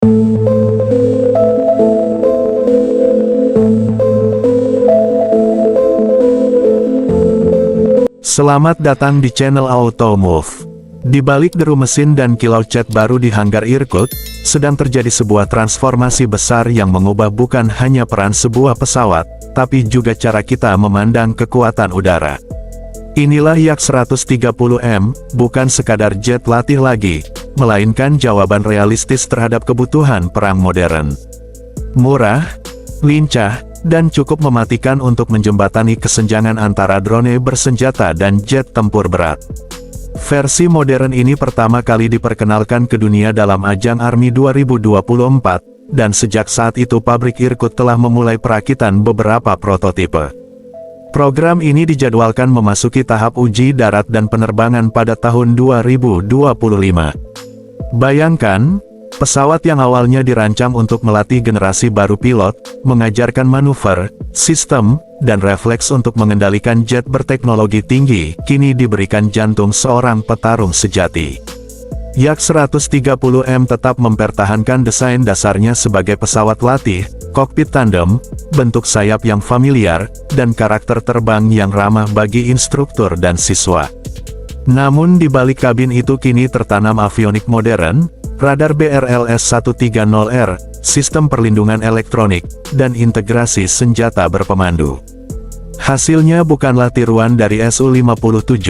Selamat datang di channel Automove. Di balik deru mesin dan kilau cat baru di hanggar Irkut, sedang terjadi sebuah transformasi besar yang mengubah bukan hanya peran sebuah pesawat, tapi juga cara kita memandang kekuatan udara. Inilah Yak 130M, bukan sekadar jet latih lagi, melainkan jawaban realistis terhadap kebutuhan perang modern. Murah, lincah, dan cukup mematikan untuk menjembatani kesenjangan antara drone bersenjata dan jet tempur berat. Versi modern ini pertama kali diperkenalkan ke dunia dalam ajang Army 2024, dan sejak saat itu pabrik Irkut telah memulai perakitan beberapa prototipe. Program ini dijadwalkan memasuki tahap uji darat dan penerbangan pada tahun 2025. Bayangkan, pesawat yang awalnya dirancang untuk melatih generasi baru pilot, mengajarkan manuver, sistem, dan refleks untuk mengendalikan jet berteknologi tinggi, kini diberikan jantung seorang petarung sejati. Yak 130M tetap mempertahankan desain dasarnya sebagai pesawat latih, kokpit tandem, bentuk sayap yang familiar, dan karakter terbang yang ramah bagi instruktur dan siswa. Namun di balik kabin itu kini tertanam avionik modern, radar BRLS-130R, sistem perlindungan elektronik, dan integrasi senjata berpemandu. Hasilnya bukanlah tiruan dari Su-57,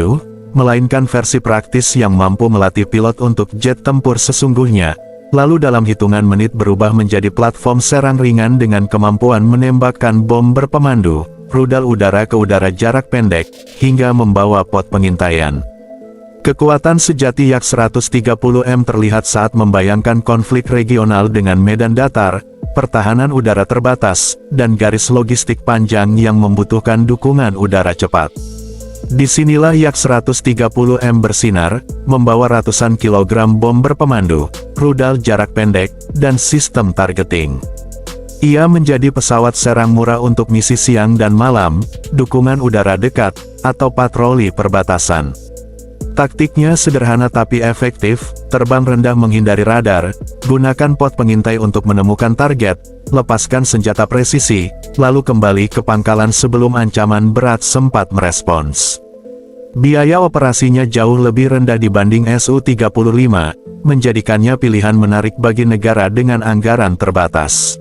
melainkan versi praktis yang mampu melatih pilot untuk jet tempur sesungguhnya, lalu dalam hitungan menit berubah menjadi platform serang ringan dengan kemampuan menembakkan bom berpemandu, rudal udara ke udara jarak pendek, hingga membawa pot pengintaian. Kekuatan sejati Yak 130M terlihat saat membayangkan konflik regional dengan medan datar, pertahanan udara terbatas, dan garis logistik panjang yang membutuhkan dukungan udara cepat. Disinilah Yak 130M bersinar, membawa ratusan kilogram bom berpemandu, rudal jarak pendek, dan sistem targeting. Ia menjadi pesawat serang murah untuk misi siang dan malam, dukungan udara dekat, atau patroli perbatasan. Taktiknya sederhana tapi efektif, terbang rendah menghindari radar, gunakan pot pengintai untuk menemukan target, lepaskan senjata presisi, lalu kembali ke pangkalan sebelum ancaman berat sempat merespons. Biaya operasinya jauh lebih rendah dibanding Su-35, menjadikannya pilihan menarik bagi negara dengan anggaran terbatas.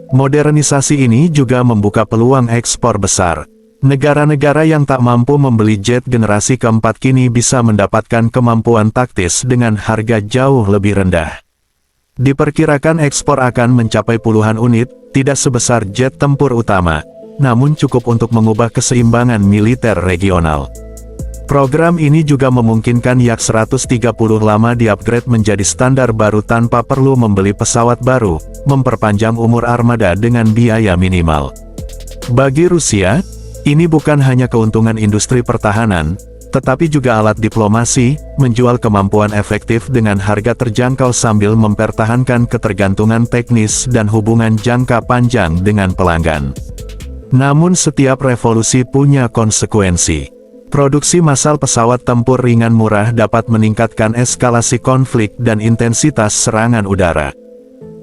Modernisasi ini juga membuka peluang ekspor besar. Negara-negara yang tak mampu membeli jet generasi keempat kini bisa mendapatkan kemampuan taktis dengan harga jauh lebih rendah. Diperkirakan ekspor akan mencapai puluhan unit, tidak sebesar jet tempur utama, namun cukup untuk mengubah keseimbangan militer regional. Program ini juga memungkinkan Yak 130 lama di-upgrade menjadi standar baru tanpa perlu membeli pesawat baru, memperpanjang umur armada dengan biaya minimal. Bagi Rusia, ini bukan hanya keuntungan industri pertahanan, tetapi juga alat diplomasi, menjual kemampuan efektif dengan harga terjangkau sambil mempertahankan ketergantungan teknis dan hubungan jangka panjang dengan pelanggan. Namun setiap revolusi punya konsekuensi. Produksi massal pesawat tempur ringan murah dapat meningkatkan eskalasi konflik dan intensitas serangan udara.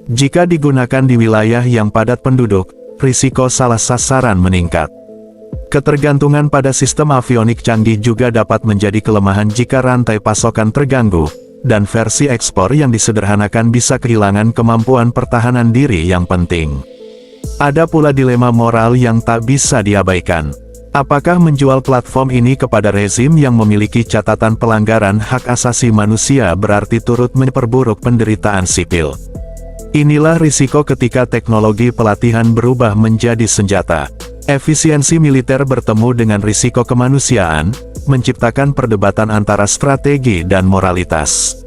Jika digunakan di wilayah yang padat penduduk, risiko salah sasaran meningkat. Ketergantungan pada sistem avionik canggih juga dapat menjadi kelemahan jika rantai pasokan terganggu, dan versi ekspor yang disederhanakan bisa kehilangan kemampuan pertahanan diri yang penting. Ada pula dilema moral yang tak bisa diabaikan. Apakah menjual platform ini kepada rezim yang memiliki catatan pelanggaran hak asasi manusia berarti turut memperburuk penderitaan sipil? Inilah risiko ketika teknologi pelatihan berubah menjadi senjata. Efisiensi militer bertemu dengan risiko kemanusiaan, menciptakan perdebatan antara strategi dan moralitas.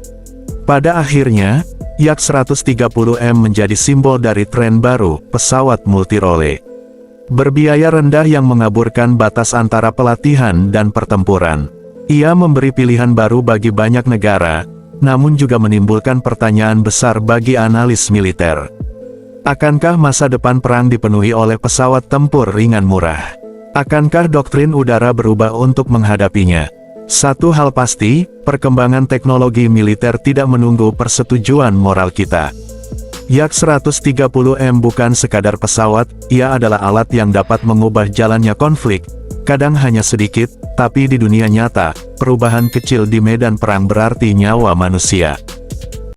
Pada akhirnya, Yak 130M menjadi simbol dari tren baru, pesawat multirole. Berbiaya rendah yang mengaburkan batas antara pelatihan dan pertempuran. Ia memberi pilihan baru bagi banyak negara, namun juga menimbulkan pertanyaan besar bagi analis militer. Akankah masa depan perang dipenuhi oleh pesawat tempur ringan murah? Akankah doktrin udara berubah untuk menghadapinya? Satu hal pasti, perkembangan teknologi militer tidak menunggu persetujuan moral kita. Yak 130M bukan sekadar pesawat, ia adalah alat yang dapat mengubah jalannya konflik. Kadang hanya sedikit, tapi di dunia nyata, perubahan kecil di medan perang berarti nyawa manusia.